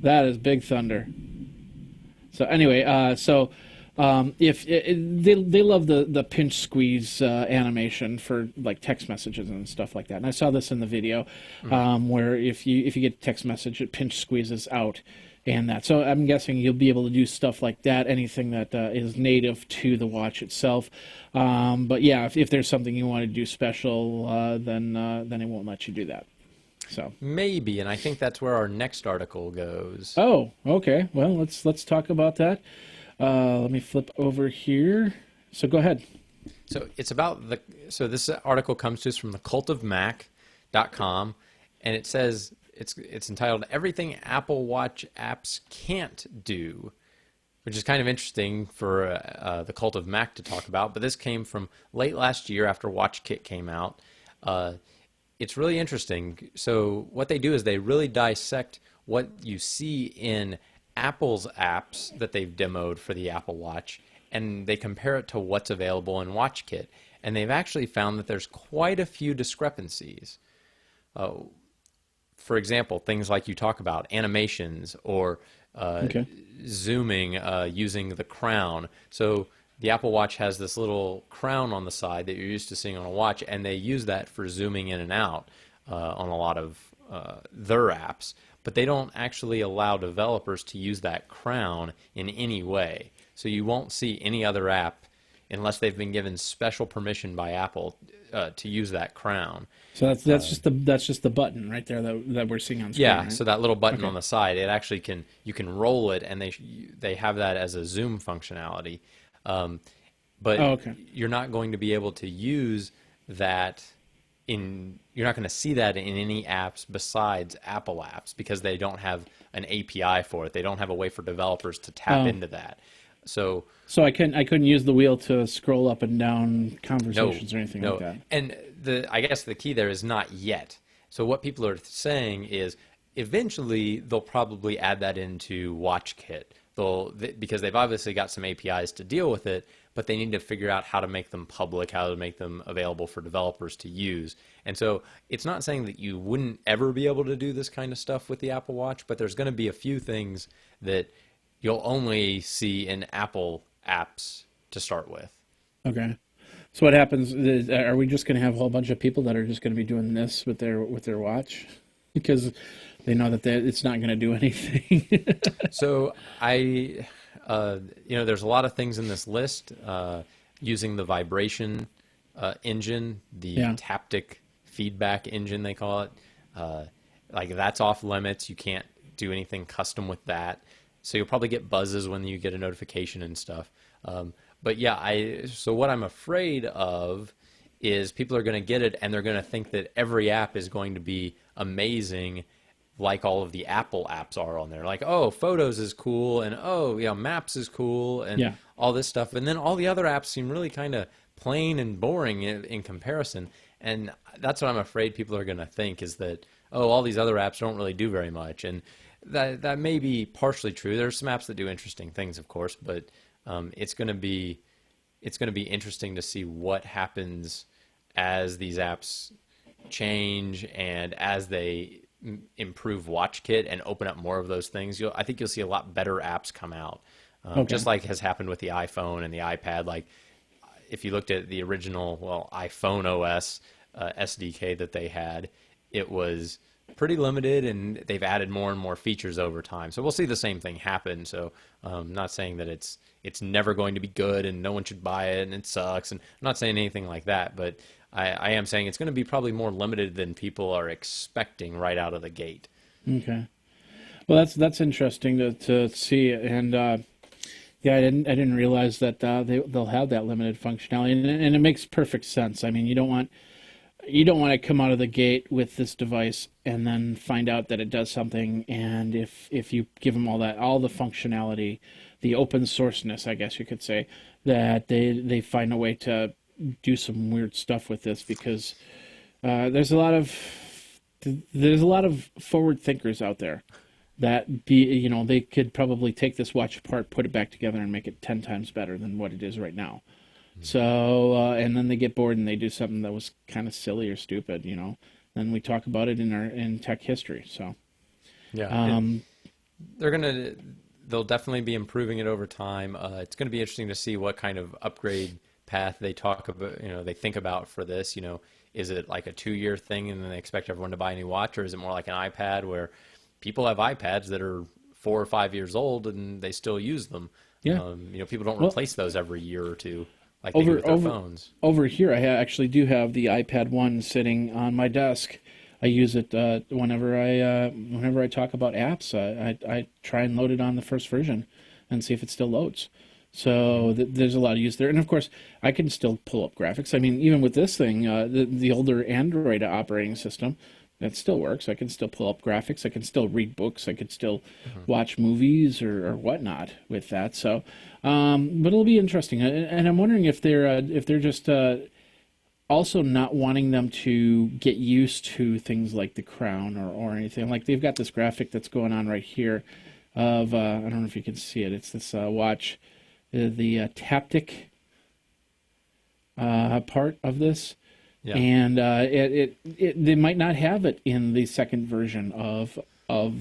That is big thunder. So anyway, if they love the pinch squeeze animation for like text messages and stuff like that, and I saw this in the video where if you get a text message, it pinch squeezes out, and that. So I'm guessing you'll be able to do stuff like that, anything that is native to the watch itself. But yeah, if there's something you want to do special, then it won't let you do that. So maybe, and I think that's where our next article goes. Oh, okay. Well, let's talk about that. Let me flip over here. So go ahead. So it's about so this article comes to us from thecultofmac.com, and it says it's entitled "Everything Apple Watch Apps Can't Do," which is kind of interesting for the Cult of Mac to talk about. But this came from late last year after WatchKit came out. It's really interesting. So what they do is they really dissect what you see in Apple's apps that they've demoed for the Apple Watch, and they compare it to what's available in WatchKit. And they've actually found that there's quite a few discrepancies. For example, things like you talk about, animations or zooming using the crown. So the Apple Watch has this little crown on the side that you're used to seeing on a watch, and they use that for zooming in and out on a lot of their apps. But they don't actually allow developers to use that crown in any way. So you won't see any other app unless they've been given special permission by Apple to use that crown. So that's just the button right there that we're seeing on screen. Yeah, right? so that little button on the side, it actually you can roll it, and they have that as a zoom functionality. But you're not going to be able to use that you're not going to see that in any apps besides Apple apps because they don't have an API for it. They don't have a way for developers to tap into that. So I couldn't use the wheel to scroll up and down conversations or anything like that. And I guess the key there is not yet. So what people are saying is eventually they'll probably add that into WatchKit. Because they've obviously got some APIs to deal with it, but they need to figure out how to make them public, how to make them available for developers to use. And so it's not saying that you wouldn't ever be able to do this kind of stuff with the Apple Watch, but there's going to be a few things that you'll only see in Apple apps to start with. Okay. So what happens is, are we just going to have a whole bunch of people that are just going to be doing this with their watch? Because they know that it's not going to do anything. So there's a lot of things in this list using the vibration engine, the taptic feedback engine, they call it. Like that's off limits. You can't do anything custom with that. so you'll probably get buzzes when you get a notification and stuff. But yeah, so what I'm afraid of is people are going to get it and they're going to think that every app is going to be amazing, like all of the Apple apps are on there. Like, oh, Photos is cool, and oh, yeah, Maps is cool, and Yeah. all this stuff. And then all the other apps seem really kind of plain and boring in comparison. And that's what I'm afraid people are going to think, is that, oh, all these other apps don't really do very much. And that may be partially true. There's some apps that do interesting things, of course, but it's going to be interesting to see what happens as these apps change and as they improve WatchKit and open up more of those things. I think you'll see a lot better apps come out, Okay. just like has happened with the iPhone and the iPad. Like, if you looked at the original, well, iPhone OS SDK that they had, it was pretty limited, and they've added more and more features over time. So we'll see the same thing happen. So I'm not saying that it's never going to be good and no one should buy it and it sucks, and I'm not saying anything like that, but I am saying it's going to be probably more limited than people are expecting right out of the gate. Okay. Well, that's interesting to see, and yeah, I didn't realize that they'll have that limited functionality, and it makes perfect sense. I mean, you don't want to come out of the gate with this device and then find out that it does something, and if you give them all the functionality, the open sourceness, I guess you could say, that they find a way to do some weird stuff with this, because there's a lot of forward thinkers out there that they could probably take this watch apart, put it back together, and make it 10 times better than what it is right now. So, and then they get bored and they do something that was kind of silly or stupid, Then we talk about it in tech history. So, Yeah, they'll definitely be improving it over time. It's going to be interesting to see what kind of upgrade path they talk about, they think about for this. Is it like a 2-year thing and then they expect everyone to buy a new watch, or is it more like an iPad where people have iPads that are 4 or 5 years old and they still use them? yeah. People don't Well, replace those every year or two like they do with their phones. over here, I actually do have the iPad 1 sitting on my desk. I use it whenever I talk about apps. I try and load it on the first version and see if it still loads. So there's a lot of use there, and of course, I can still pull up graphics. I mean, even with this thing, the older Android operating system, that still works. I can still pull up graphics. I can still read books. I could still watch movies or whatnot with that. So, but it'll be interesting. And I'm wondering if they're just also not wanting them to get used to things like the crown or anything. Like, they've got this graphic that's going on right here of I don't know if you can see it. It's this watch, the taptic part of this. Yeah. And they might not have it in the second version of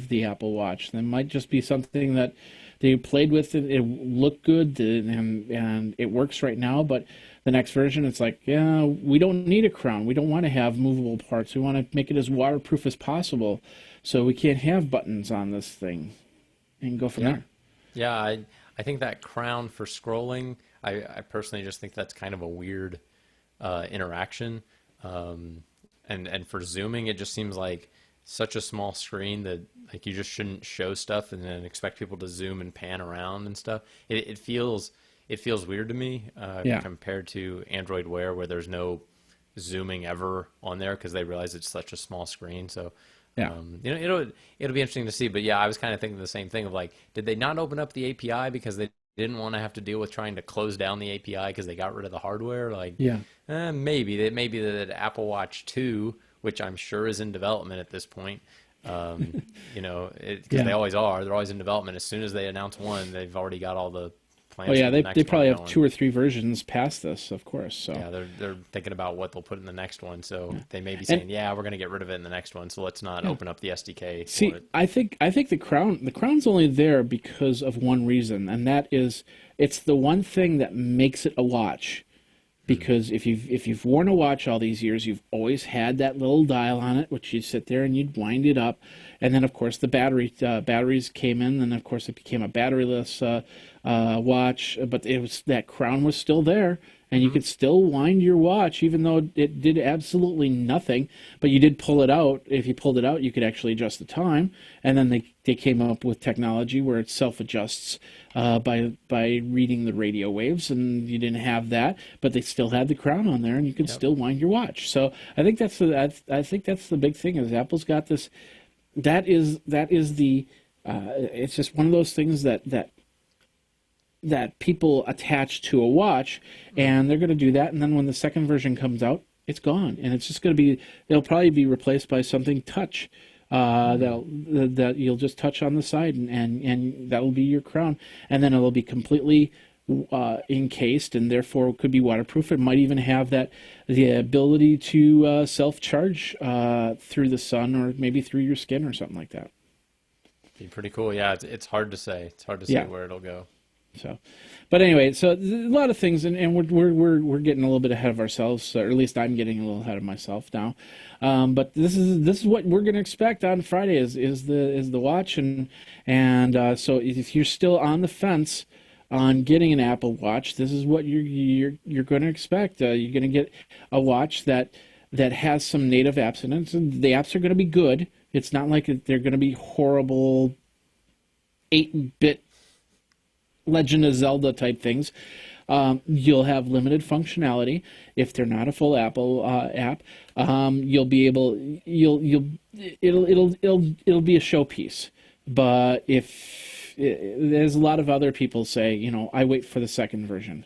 the Apple Watch. There might just be something that they played with. It looked good, and it works right now. But the next version, it's like, yeah, we don't need a crown. We don't want to have movable parts. We want to make it as waterproof as possible. So we can't have buttons on this thing, and go from there. Yeah, I think that crown for scrolling, I personally just think that's kind of a weird interaction. And for zooming, it just seems like such a small screen that, like, you just shouldn't show stuff and then expect people to zoom and pan around and stuff. It feels weird to me compared to Android Wear, where there's no zooming ever on there because they realize it's such a small screen. So Yeah. it'll be interesting to see. But yeah, I was kind of thinking the same thing of, like, did they not open up the API because they didn't want to have to deal with trying to close down the API because they got rid of the hardware? Like, Yeah. maybe that Apple Watch 2, which I'm sure is in development at this point, because they always are. They're always in development. As soon as they announce one, they've already got all the plans. Oh yeah, for the they next probably one have going. 2 or 3 versions past this, of course. So Yeah, they're thinking about what they'll put in the next one. So they may be saying, yeah, we're going to get rid of it in the next one, so let's not open up the SDK see, for it. I think the crown's only there because of one reason, and that is it's the one thing that makes it a watch. Because if you've worn a watch all these years, you've always had that little dial on it, which you sit there and you'd wind it up, and then of course the batteries came in, and of course it became a batteryless watch. But that crown was still there, and you could still wind your watch even though it did absolutely nothing, but you did pull it out. If you pulled it out, you could actually adjust the time, and then they came up with technology where it self-adjusts by reading the radio waves, and you didn't have that, but they still had the crown on there, and you could still wind your watch. So I think that's the big thing is Apple's got this. That is the it's just one of those things that people attach to a watch, and they're going to do that. And then when the second version comes out, it's gone, and it's just going to be. It'll probably be replaced by something touch that you'll just touch on the side, and that will be your crown, and then it'll be completely encased, and therefore could be waterproof. It might even have the ability to self-charge through the sun or maybe through your skin or something like that. Be pretty cool. Yeah, it's hard to say. It's hard to say where it'll go. So, but anyway, so a lot of things, and we're getting a little bit ahead of ourselves, or at least I'm getting a little ahead of myself now. But this is what we're going to expect on Friday is the watch, and so if you're still on the fence on getting an Apple Watch, this is what you're going to expect. You're going to get a watch that has some native apps in it, and the apps are going to be good. It's not like they're going to be horrible 8-bit Legend of Zelda type things. You'll have limited functionality if they're not a full Apple app. You'll be able it'll be a showpiece. But if there's a lot of other people say, I wait for the second version.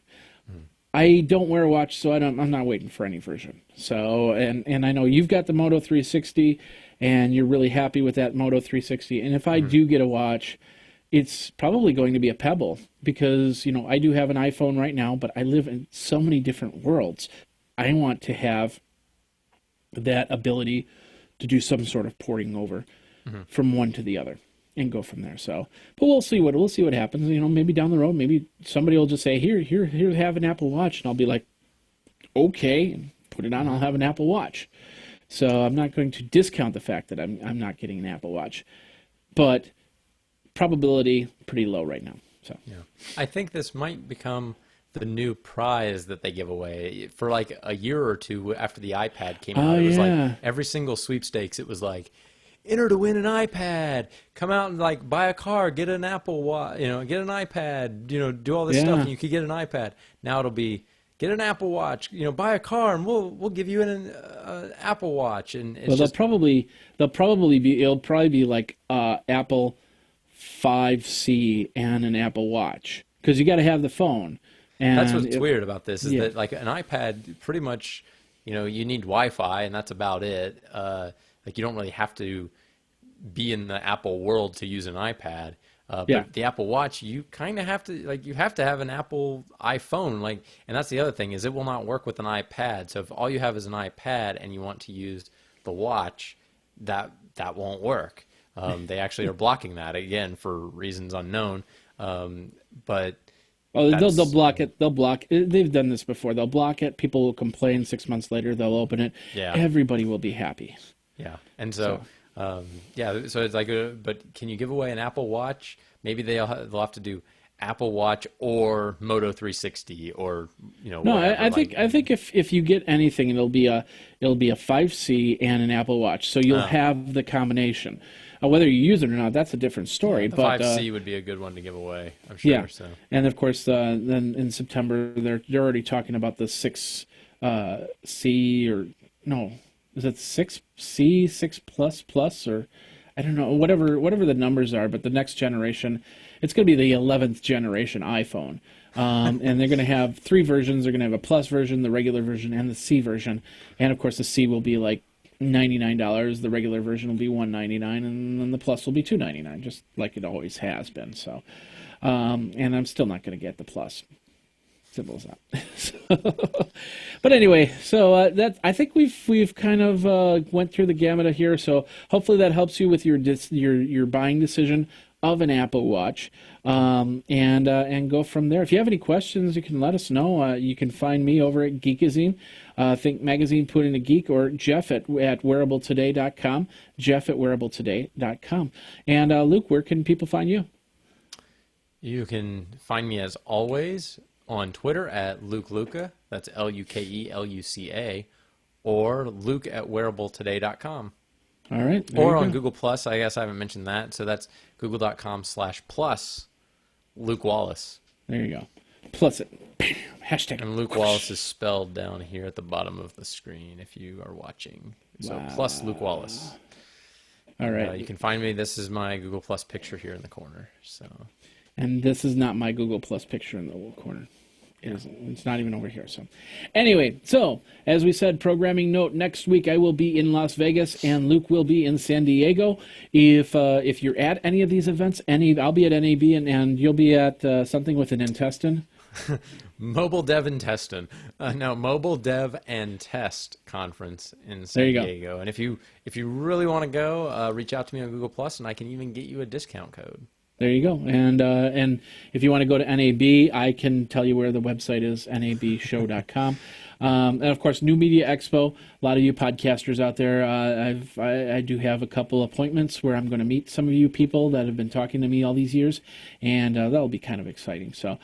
I don't wear a watch, so I'm not waiting for any version. So and I know you've got the Moto 360, and you're really happy with that Moto 360. And if I do get a watch, it's probably going to be a Pebble, because I do have an iPhone right now, but I live in so many different worlds. I want to have that ability to do some sort of porting over from one to the other and go from there. So, but we'll see what happens. Maybe down the road, maybe somebody will just say, here, have an Apple Watch, and I'll be like, okay, and put it on. I'll have an Apple Watch. So I'm not going to discount the fact that I'm not getting an Apple Watch, but probability pretty low right now. So yeah, I think this might become the new prize that they give away for like a year or two after the iPad came out. It was like every single sweepstakes. It was like, enter to win an iPad. Come out and like buy a car, get an Apple Watch, get an iPad, do all this stuff, and you could get an iPad. Now it'll be get an Apple Watch, buy a car, and we'll give you an Apple Watch. And it's it'll probably be like Apple 5C and an Apple Watch, because you got to have the phone. And that's what's weird about this is that like an iPad, pretty much, you need Wi-Fi, and that's about it. Like you don't really have to be in the Apple world to use an iPad. But the Apple Watch, you kind of have to, you have to have an Apple iPhone, and that's the other thing is it will not work with an iPad. So if all you have is an iPad and you want to use the watch, that won't work. They actually are blocking that again for reasons unknown. But they'll block it. They'll block it. They've done this before. They'll block it. People will complain. 6 months later, they'll open it. Yeah. Everybody will be happy. Yeah, and so it's like, but can you give away an Apple Watch? Maybe they'll have to do Apple Watch or Moto 360 or No, whatever, I think if you get anything, it'll be a 5C and an Apple Watch, so you'll have the combination. Whether you use it or not, that's a different story. The but 5C would be a good one to give away, I'm sure. Yeah, so. And of course, then in September they're already talking about the 6C or no. Is it 6C, 6 plus plus, or I don't know, whatever the numbers are, but the next generation, it's going to be the 11th generation iPhone. And they're going to have 3 versions. They're going to have a plus version, the regular version, and the C version. And of course, the C will be like $99. The regular version will be $199, and then the plus will be $299, just like it always has been. So, and I'm still not going to get the plus. Simple as that. But anyway, so that I think we've kind of went through the gamut here. So hopefully that helps you with your buying decision of an Apple Watch, and go from there. If you have any questions, you can let us know. You can find me over at Geekazine, Think Magazine, put in a geek, or Jeff at wearabletoday.com. Jeff at wearabletoday.com. And Luke, where can people find you? You can find me as always on Twitter at Luke Luca, that's LukeLuca, or Luke at wearabletoday.com. All right. Or on Google Plus, I guess I haven't mentioned that. So that's google.com/plus Luke Wallace. There you go. Plus it. Bam. Hashtag. And Luke Wallace is spelled down here at the bottom of the screen if you are watching. So plus Luke Wallace. All right. You can find me. This is my Google Plus picture here in the corner. So. And this is not my Google Plus picture in the little corner. It's not even over here. So anyway, so as we said, programming note, next week I will be in Las Vegas and Luke will be in San Diego. If you're at any of these events, I'll be at NAB and you'll be at something with an intestine. Mobile Dev and Testin. Mobile Dev and Test Conference in San Diego. And if you really want to go, reach out to me on Google Plus and I can even get you a discount code. There you go. And if you want to go to NAB, I can tell you where the website is, nabshow.com. And of course, New Media Expo. A lot of you podcasters out there, I do have a couple appointments where I'm going to meet some of you people that have been talking to me all these years, and that'll be kind of exciting. So,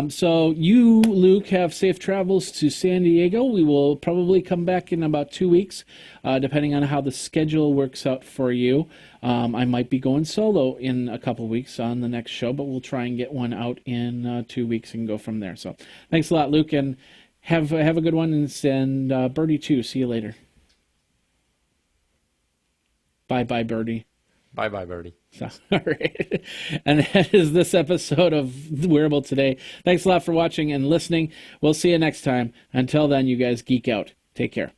so you, Luke, have safe travels to San Diego. We will probably come back in about 2 weeks, depending on how the schedule works out for you. I might be going solo in a couple weeks on the next show, but we'll try and get one out in 2 weeks and go from there. So thanks a lot, Luke, and have a good one, and Birdie too. See you later. Bye, Birdie. Bye, Birdie. So, all right. And that is this episode of Wearable Today. Thanks a lot for watching and listening. We'll see you next time. Until then, you guys geek out. Take care.